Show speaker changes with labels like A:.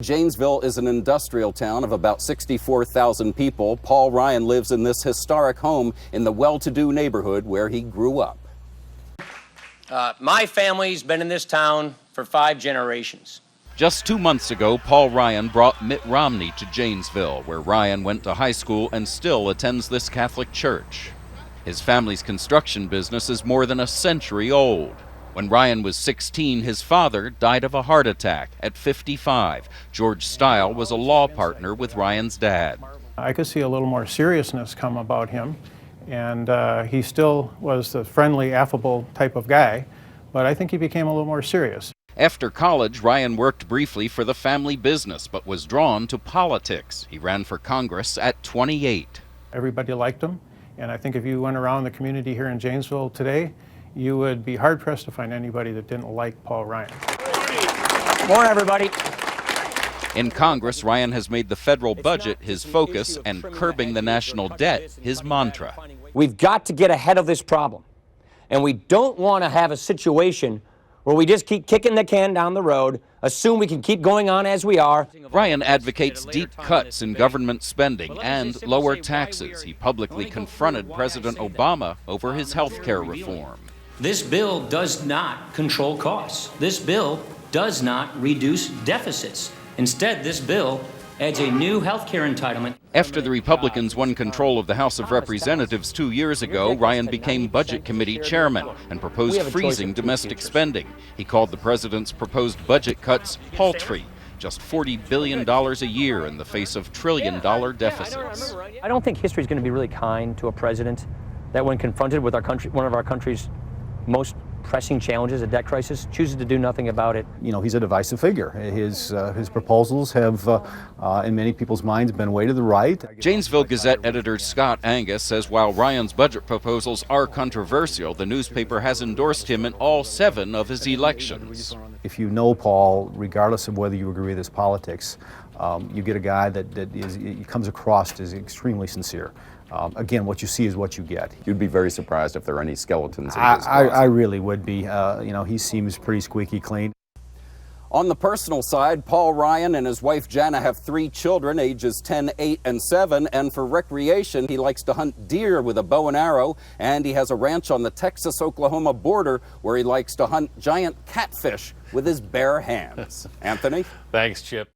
A: Janesville is an industrial town of about 64,000 people. Paul Ryan lives in this historic home in the well-to-do neighborhood where he grew up.
B: My family's been in this town for 5 generations.
C: Just 2 months ago, Paul Ryan brought Mitt Romney to Janesville, where Ryan went to high school and still attends this Catholic church. His family's construction business is more than a century old. When Ryan was 16, his father died of a heart attack at 55. George Stile was a law partner with Ryan's dad.
D: I could see a little more seriousness come about him, and he still was the friendly, affable type of guy, but I think he became a little more serious.
C: After college, Ryan worked briefly for the family business, but was drawn to politics. He ran for Congress at 28.
D: Everybody liked him, and I think if you went around the community here in Janesville today, you would be hard-pressed to find anybody that didn't like Paul Ryan.
B: Morning, everybody.
C: In Congress, Ryan has made the federal budget his focus and curbing the national debt his mantra.
E: We've got to get ahead of this problem, and we don't want to have a situation where we just keep kicking the can down the road, assume we can keep going on as we are.
C: Ryan advocates deep cuts in government spending and lower taxes. He publicly confronted President Obama over his health care reform.
B: This bill does not control costs. This bill does not reduce deficits. Instead, this bill adds a new health care entitlement.
C: After the Republicans won control of the House of Representatives 2 years ago, Ryan became Budget Committee chairman and proposed freezing domestic spending. He called the president's proposed budget cuts paltry, just $40 billion a year in the face of trillion-dollar deficits.
E: I don't think history is going to be really kind to a president that, when confronted with one of our country's most pressing challenges, a debt crisis, chooses to do nothing about it.
F: You know, he's a divisive figure. His proposals have, in many people's minds, been way to the right.
C: Janesville Gazette editor Scott Angus says while Ryan's budget proposals are controversial, the newspaper has endorsed him in all 7 of his elections.
F: If you know Paul, regardless of whether you agree with his politics, you get a guy that comes across as extremely sincere. Again, what you see is what you get.
A: You'd be very surprised if there are any skeletons in his
F: I really would be. You know, he seems pretty squeaky clean.
A: On the personal side, Paul Ryan and his wife Jana have 3 children, ages 10, 8, and 7. And for recreation, he likes to hunt deer with a bow and arrow. And he has a ranch on the Texas-Oklahoma border where he likes to hunt giant catfish with his bare hands. Anthony?
G: Thanks, Chip.